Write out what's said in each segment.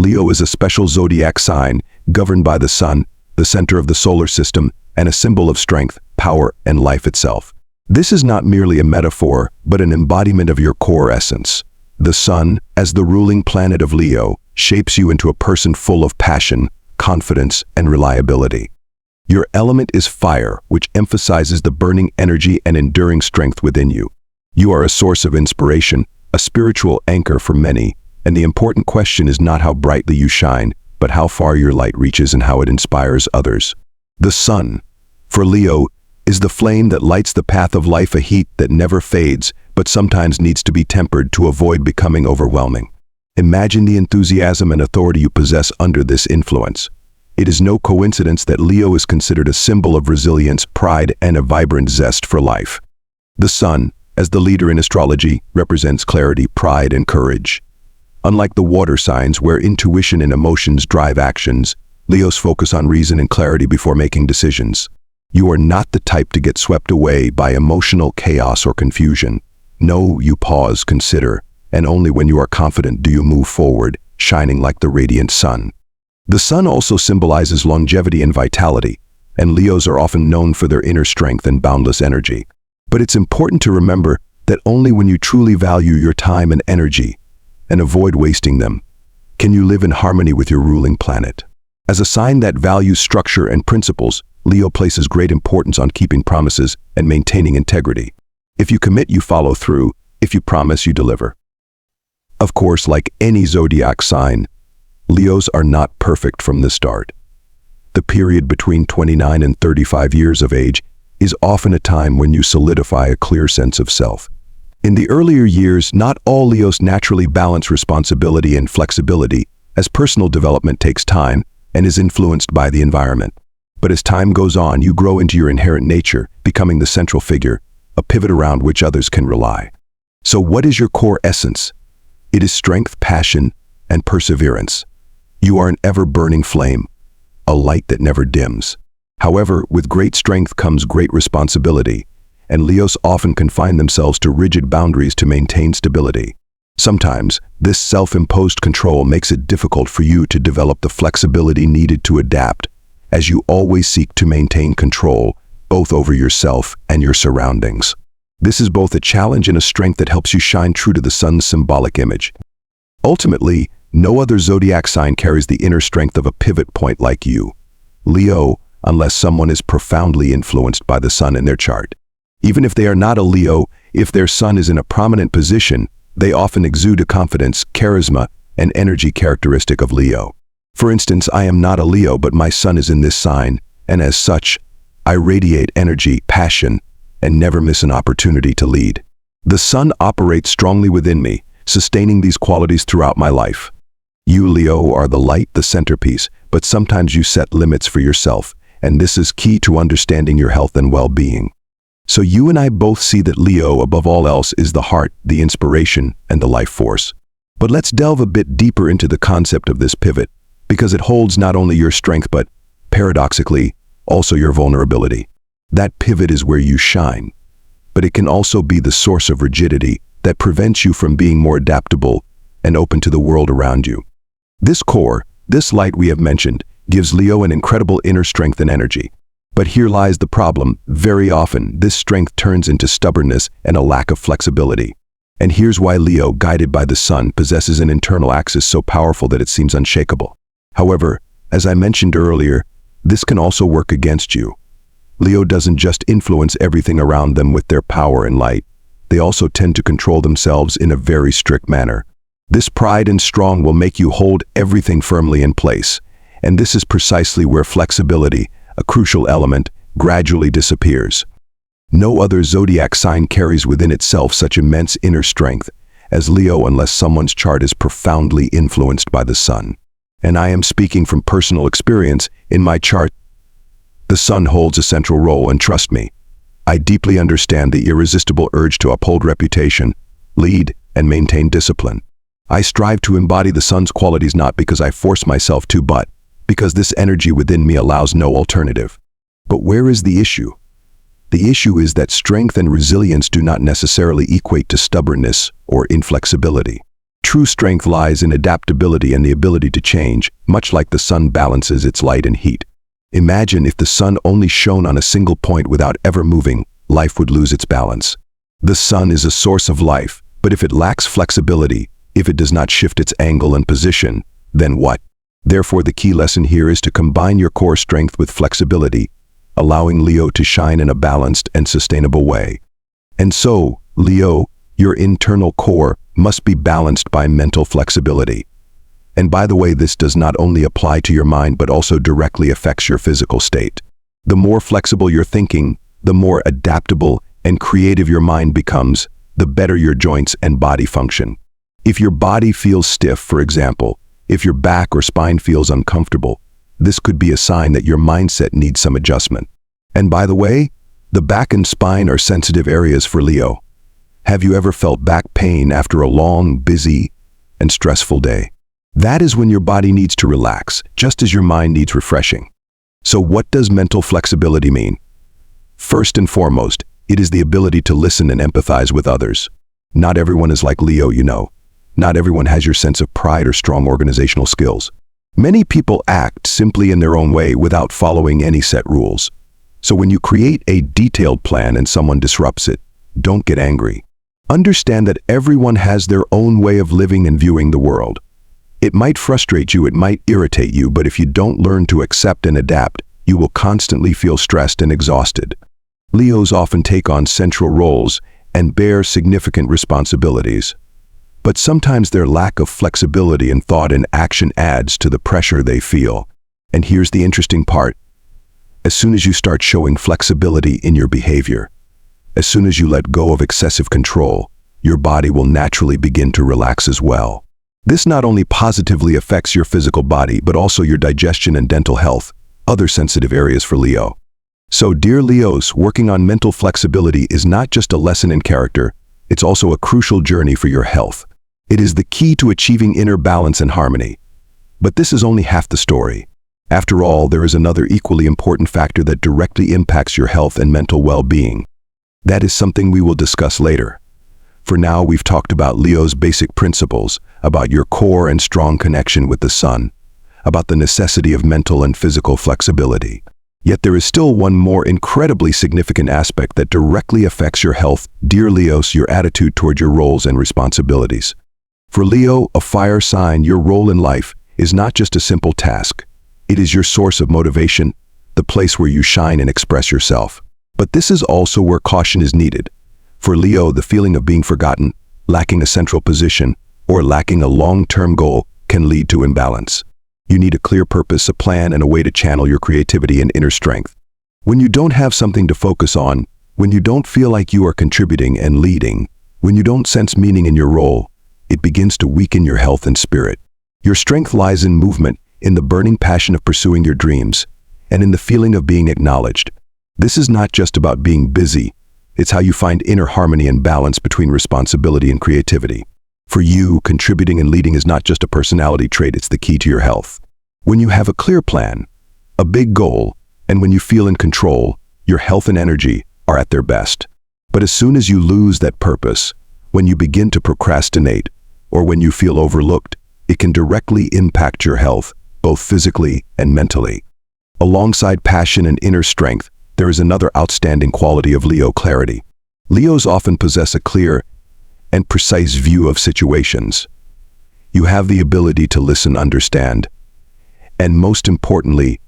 Leo is a special zodiac sign governed by the sun, the center of the solar system, and a symbol of strength, power, and life itself. This is not merely a metaphor, but an embodiment of your core essence. The sun, as the ruling planet of Leo, shapes you into a person full of passion, confidence, and reliability. Your element is fire, which emphasizes the burning energy and enduring strength within you. You are a source of inspiration, a spiritual anchor for many, and the important question is not how brightly you shine, but how far your light reaches and how it inspires others. The sun, for Leo, is the flame that lights the path of life, a heat that never fades, but sometimes needs to be tempered to avoid becoming overwhelming. Imagine the enthusiasm and authority you possess under this influence. It is no coincidence that Leo is considered a symbol of resilience, pride, and a vibrant zest for life. The sun, as the leader in astrology, represents clarity, pride, and courage. Unlike the water signs where intuition and emotions drive actions, Leos focus on reason and clarity before making decisions. You are not the type to get swept away by emotional chaos or confusion. No, you pause, consider, and only when you are confident do you move forward, shining like the radiant sun. The sun also symbolizes longevity and vitality, and Leos are often known for their inner strength and boundless energy. But it's important to remember that only when you truly value your time and energy, and avoid wasting them, can you live in harmony with your ruling planet. As a sign that values structure and principles, Leo places great importance on keeping promises and maintaining integrity. If you commit, you follow through. If you promise, you deliver. Of course, like any zodiac sign, Leos are not perfect from the start. The period between 29 and 35 years of age is often a time when you solidify a clear sense of self. In the earlier years, not all Leos naturally balance responsibility and flexibility, as personal development takes time and is influenced by the environment. But as time goes on, you grow into your inherent nature, becoming the central figure, a pivot around which others can rely. So what is your core essence? It is strength, passion, and perseverance. You are an ever-burning flame, a light that never dims. However, with great strength comes great responsibility, and Leos often confine themselves to rigid boundaries to maintain stability. Sometimes, this self-imposed control makes it difficult for you to develop the flexibility needed to adapt, as you always seek to maintain control, both over yourself and your surroundings. This is both a challenge and a strength that helps you shine true to the sun's symbolic image. Ultimately, no other zodiac sign carries the inner strength of a pivot point like you, Leo, unless someone is profoundly influenced by the sun in their chart. Even if they are not a Leo, if their sun is in a prominent position, they often exude a confidence, charisma, and energy characteristic of Leo. For instance, I am not a Leo, but my sun is in this sign, and as such, I radiate energy, passion, and never miss an opportunity to lead. The sun operates strongly within me, sustaining these qualities throughout my life. You, Leo, are the light, the centerpiece, but sometimes you set limits for yourself, and this is key to understanding your health and well-being. So you and I both see that Leo, above all else, is the heart, the inspiration, and the life force. But let's delve a bit deeper into the concept of this pivot, because it holds not only your strength but, paradoxically, also your vulnerability. That pivot is where you shine, but it can also be the source of rigidity that prevents you from being more adaptable and open to the world around you. This core, this light we have mentioned, gives Leo an incredible inner strength and energy. But here lies the problem. Very often, this strength turns into stubbornness and a lack of flexibility. And here's why Leo, guided by the sun, possesses an internal axis so powerful that it seems unshakable. However, as I mentioned earlier, this can also work against you. Leo doesn't just influence everything around them with their power and light. They also tend to control themselves in a very strict manner. This pride and strong will make you hold everything firmly in place. And this is precisely where flexibility, a crucial element, gradually disappears. No other zodiac sign carries within itself such immense inner strength as Leo unless someone's chart is profoundly influenced by the sun. And I am speaking from personal experience. In my chart, the sun holds a central role, and trust me, I deeply understand the irresistible urge to uphold reputation, lead, and maintain discipline. I strive to embody the sun's qualities not because I force myself to, but because this energy within me allows no alternative. But where is the issue? The issue is that strength and resilience do not necessarily equate to stubbornness or inflexibility. true strength lies in adaptability and the ability to change, much like the sun balances its light and heat. Imagine if the sun only shone on a single point without ever moving, life would lose its balance. The sun is a source of life, but if it lacks flexibility, if it does not shift its angle and position, then what? Therefore, the key lesson here is to combine your core strength with flexibility, allowing Leo to shine in a balanced and sustainable way. And so, Leo, your internal core must be balanced by mental flexibility. And by the way, this does not only apply to your mind but also directly affects your physical state. The more flexible your thinking, the more adaptable and creative your mind becomes, the better your joints and body function. If your body feels stiff, for example, if your back or spine feels uncomfortable, this could be a sign that your mindset needs some adjustment. And by the way, the back and spine are sensitive areas for Leo. Have you ever felt back pain after a long, busy, and stressful day? That is when your body needs to relax, just as your mind needs refreshing. So what does mental flexibility mean? First and foremost, it is the ability to listen and empathize with others. Not everyone is like Leo, you know. Not everyone has your sense of pride or strong organizational skills. Many people act simply in their own way without following any set rules. So when you create a detailed plan and someone disrupts it, don't get angry. Understand that everyone has their own way of living and viewing the world. It might frustrate you, it might irritate you, but if you don't learn to accept and adapt, you will constantly feel stressed and exhausted. Leos often take on central roles and bear significant responsibilities. But sometimes their lack of flexibility in thought and action adds to the pressure they feel. And here's the interesting part. As soon as you start showing flexibility in your behavior, as soon as you let go of excessive control, your body will naturally begin to relax as well. This not only positively affects your physical body, but also your digestion and dental health, other sensitive areas for Leo. So, dear Leos, working on mental flexibility is not just a lesson in character, it's also a crucial journey for your health. It is the key to achieving inner balance and harmony. But this is only half the story. After all, there is another equally important factor that directly impacts your health and mental well-being. That is something we will discuss later. For now, we've talked about Leo's basic principles, about your core and strong connection with the sun, about the necessity of mental and physical flexibility. Yet there is still one more incredibly significant aspect that directly affects your health, dear Leos, your attitude toward your roles and responsibilities. For Leo, a fire sign, your role in life is not just a simple task. It is your source of motivation, the place where you shine and express yourself. But this is also where caution is needed. For Leo, the feeling of being forgotten, lacking a central position, or lacking a long-term goal can lead to imbalance. You need a clear purpose, a plan, and a way to channel your creativity and inner strength. When you don't have something to focus on, when you don't feel like you are contributing and leading, when you don't sense meaning in your role, it begins to weaken your health and spirit. Your strength lies in movement, in the burning passion of pursuing your dreams, and in the feeling of being acknowledged. This is not just about being busy, it's how you find inner harmony and balance between responsibility and creativity. For you, contributing and leading is not just a personality trait, it's the key to your health. When you have a clear plan, a big goal, and when you feel in control, your health and energy are at their best. But as soon as you lose that purpose, when you begin to procrastinate, or when you feel overlooked, it can directly impact your health, both physically and mentally. Alongside passion and inner strength, there is another outstanding quality of Leo: clarity. Leos often possess a clear and precise view of situations. You have the ability to listen, understand, and most importantly,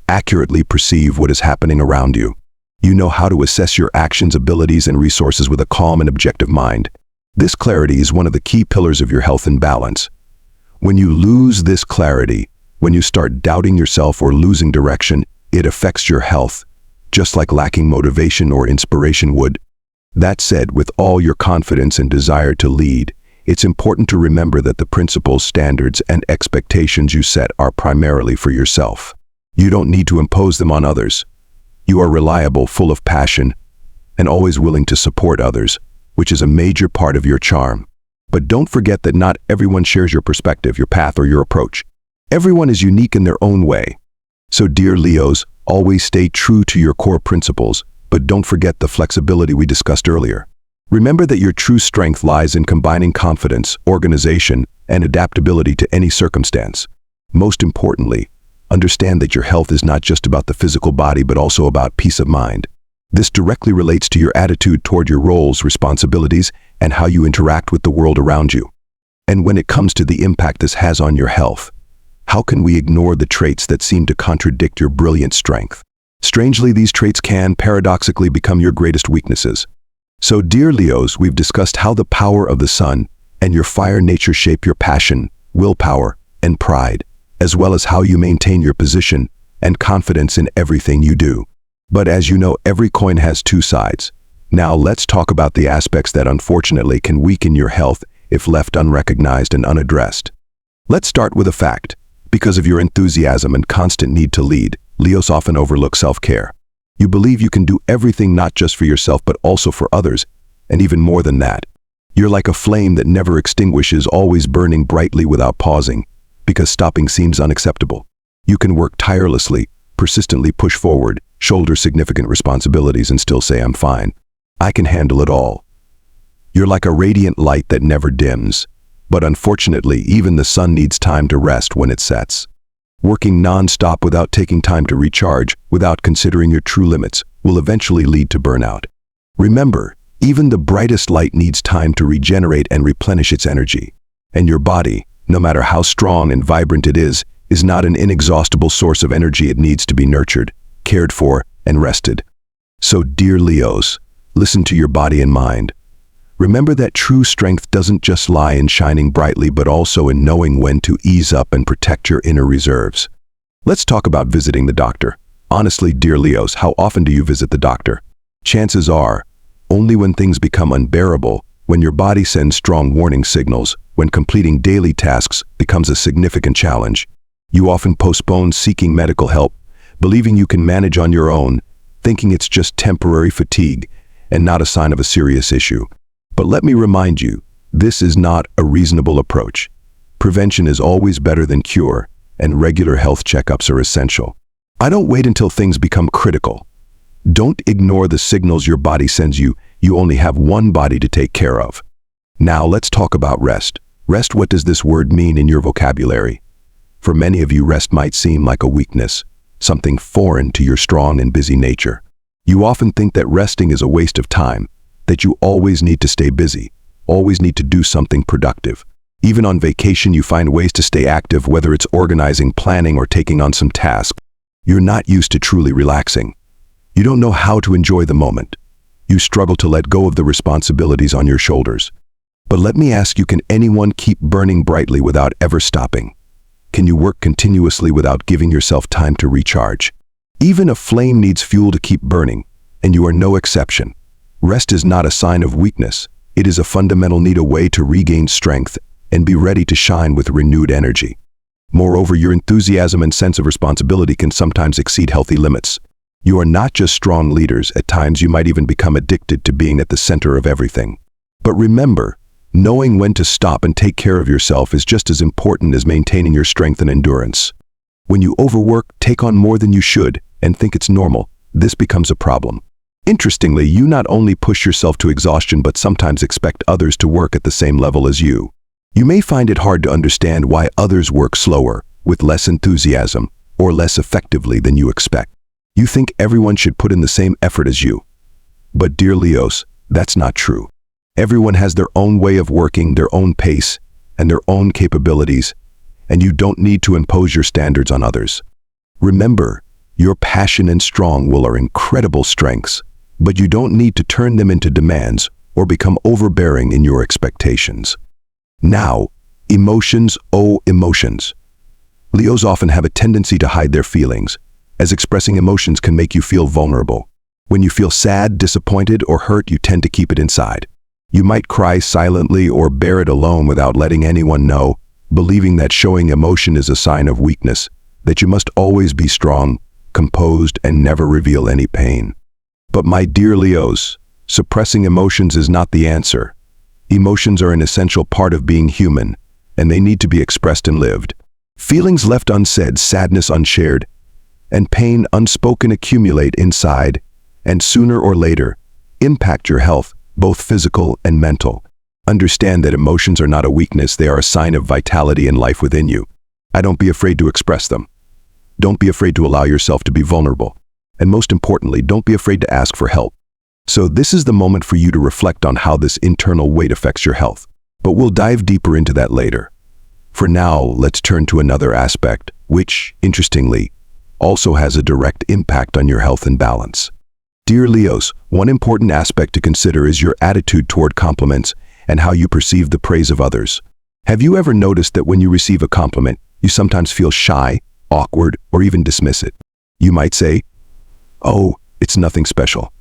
accurately perceive what is happening around you. You know how to assess your actions, abilities, and resources with a calm and objective mind. This clarity is one of the key pillars of your health and balance. When you lose this clarity, when you start doubting yourself or losing direction, it affects your health, just like lacking motivation or inspiration would. That said, with all your confidence and desire to lead, it's important to remember that the principles, standards, and expectations you set are primarily for yourself. You don't need to impose them on others. You are reliable, full of passion, and always willing to support others, which is a major part of your charm. But don't forget that not everyone shares your perspective, your path, or your approach. Everyone is unique in their own way. So, dear Leos, always stay true to your core principles, but don't forget the flexibility we discussed earlier. Remember that your true strength lies in combining confidence, organization, and adaptability to any circumstance. Most importantly, understand that your health is not just about the physical body but also about peace of mind. This directly relates to your attitude toward your roles, responsibilities, and how you interact with the world around you. And when it comes to the impact this has on your health, how can we ignore the traits that seem to contradict your brilliant strength? Strangely, these traits can, paradoxically, become your greatest weaknesses. So, dear Leos, we've discussed how the power of the sun and your fire nature shape your passion, willpower, and pride, as well as how you maintain your position and confidence in everything you do. But as you know, every coin has two sides. Now let's talk about the aspects that unfortunately can weaken your health if left unrecognized and unaddressed. Let's start with a fact. Because of your enthusiasm and constant need to lead, Leos often overlook self-care. You believe you can do everything not just for yourself but also for others, and even more than that. You're like a flame that never extinguishes, always burning brightly without pausing, because stopping seems unacceptable. You can work tirelessly, persistently push forward, shoulder significant responsibilities and still say, "I'm fine. I can handle it all." You're like a radiant light that never dims. But unfortunately, even the sun needs time to rest when it sets. Working non-stop without taking time to recharge, without considering your true limits, will eventually lead to burnout. Remember, even the brightest light needs time to regenerate and replenish its energy. And your body, no matter how strong and vibrant it is not an inexhaustible source of energy. It needs to be nurtured, cared for, and rested. So, dear Leos, listen to your body and mind. Remember that true strength doesn't just lie in shining brightly but also in knowing when to ease up and protect your inner reserves. Let's talk about visiting the doctor. Honestly, dear Leos, how often do you visit the doctor? Chances are, only when things become unbearable, when your body sends strong warning signals, when completing daily tasks becomes a significant challenge. You often postpone seeking medical help, believing you can manage on your own, thinking it's just temporary fatigue and not a sign of a serious issue. But let me remind you, this is not a reasonable approach. Prevention is always better than cure, and regular health checkups are essential. I don't wait until things become critical. Don't ignore the signals your body sends you. You only have one body to take care of. Now let's talk about rest. Rest, what does this word mean in your vocabulary? For many of you, rest might seem like a weakness, something foreign to your strong and busy nature. You often think that resting is a waste of time, that you always need to stay busy, always need to do something productive. Even on vacation, you find ways to stay active, whether it's organizing, planning, or taking on some task. You're not used to truly relaxing. You don't know how to enjoy the moment. You struggle to let go of the responsibilities on your shoulders. But let me ask you, can anyone keep burning brightly without ever stopping? Can you work continuously without giving yourself time to recharge? Even a flame needs fuel to keep burning, and you are no exception. Rest is not a sign of weakness. It is a fundamental need, a way to regain strength and be ready to shine with renewed energy. Moreover, your enthusiasm and sense of responsibility can sometimes exceed healthy limits. You are not just strong leaders. At times, you might even become addicted to being at the center of everything. But remember, knowing when to stop and take care of yourself is just as important as maintaining your strength and endurance. When you overwork, take on more than you should, and think it's normal, this becomes a problem. Interestingly, you not only push yourself to exhaustion but sometimes expect others to work at the same level as you. You may find it hard to understand why others work slower, with less enthusiasm, or less effectively than you expect. You think everyone should put in the same effort as you. But dear Leos, that's not true. Everyone has their own way of working, their own pace, and their own capabilities, and you don't need to impose your standards on others. Remember, your passion and strong will are incredible strengths, but you don't need to turn them into demands or become overbearing in your expectations. Now, emotions, oh emotions. Leos often have a tendency to hide their feelings, as expressing emotions can make you feel vulnerable. When you feel sad, disappointed, or hurt, you tend to keep it inside. You might cry silently or bear it alone without letting anyone know, believing that showing emotion is a sign of weakness, that you must always be strong, composed, and never reveal any pain. But my dear Leos, suppressing emotions is not the answer. Emotions are an essential part of being human, and they need to be expressed and lived. Feelings left unsaid, sadness unshared, and pain unspoken accumulate inside, and sooner or later, impact your health, both physical and mental. Understand that emotions are not a weakness, they are a sign of vitality and life within you. Don't be afraid to express them. Don't be afraid to allow yourself to be vulnerable. And most importantly, don't be afraid to ask for help. So this is the moment for you to reflect on how this internal weight affects your health. But we'll dive deeper into that later. For now, let's turn to another aspect, which, interestingly, also has a direct impact on your health and balance. Dear Leos, one important aspect to consider is your attitude toward compliments and how you perceive the praise of others. Have you ever noticed that when you receive a compliment, you sometimes feel shy, awkward, or even dismiss it? You might say, "Oh, it's nothing special,"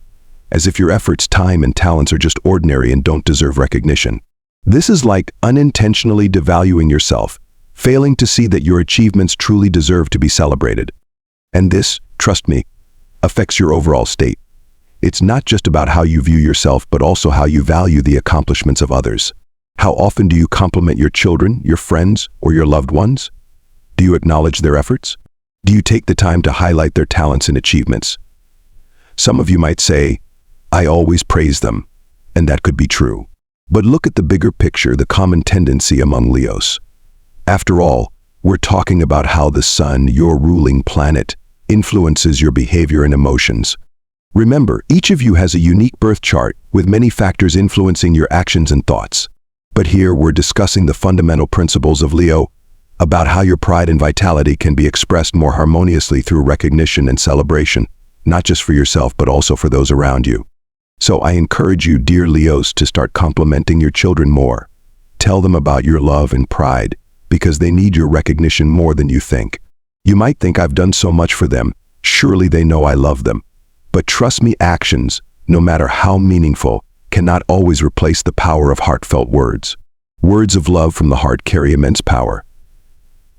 as if your efforts, time, and talents are just ordinary and don't deserve recognition. This is like unintentionally devaluing yourself, failing to see that your achievements truly deserve to be celebrated. And this, trust me, affects your overall state. It's not just about how you view yourself, but also how you value the accomplishments of others. How often do you compliment your children, your friends, or your loved ones? Do you acknowledge their efforts? Do you take the time to highlight their talents and achievements? Some of you might say, "I always praise them," and that could be true. But look at the bigger picture, the common tendency among Leos. After all, we're talking about how the sun, your ruling planet, influences your behavior and emotions. Remember, each of you has a unique birth chart with many factors influencing your actions and thoughts. But here we're discussing the fundamental principles of Leo, about how your pride and vitality can be expressed more harmoniously through recognition and celebration, not just for yourself but also for those around you. So I encourage you, dear Leos, to start complimenting your children more. Tell them about your love and pride, because they need your recognition more than you think. You might think, "I've done so much for them, surely they know I love them." But trust me, actions, no matter how meaningful, cannot always replace the power of heartfelt words. Words of love from the heart carry immense power.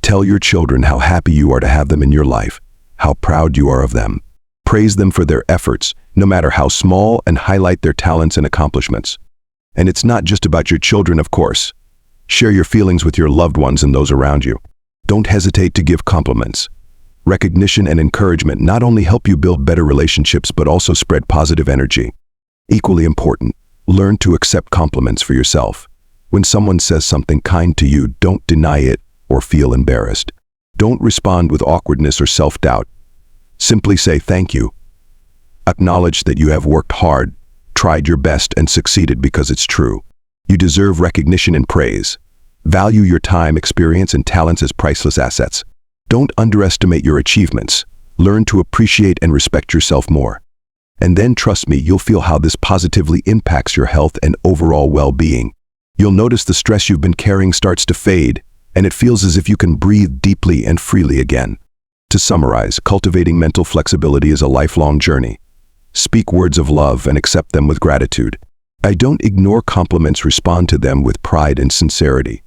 Tell your children how happy you are to have them in your life, how proud you are of them. Praise them for their efforts, no matter how small, and highlight their talents and accomplishments. And it's not just about your children, of course. Share your feelings with your loved ones and those around you. Don't hesitate to give compliments. Recognition and encouragement not only help you build better relationships but also spread positive energy. Equally important, learn to accept compliments for yourself. When someone says something kind to you, don't deny it or feel embarrassed. Don't respond with awkwardness or self-doubt. Simply say thank you. Acknowledge that you have worked hard, tried your best, and succeeded, because it's true. You deserve recognition and praise. Value your time, experience, and talents as priceless assets. Don't underestimate your achievements. Learn to appreciate and respect yourself more. And then, trust me, you'll feel how this positively impacts your health and overall well-being. You'll notice the stress you've been carrying starts to fade, and it feels as if you can breathe deeply and freely again. To summarize, cultivating mental flexibility is a lifelong journey. Speak words of love and accept them with gratitude. Don't ignore compliments, respond to them with pride and sincerity.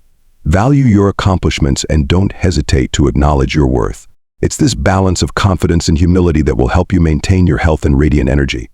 Value your accomplishments and don't hesitate to acknowledge your worth. It's this balance of confidence and humility that will help you maintain your health and radiant energy.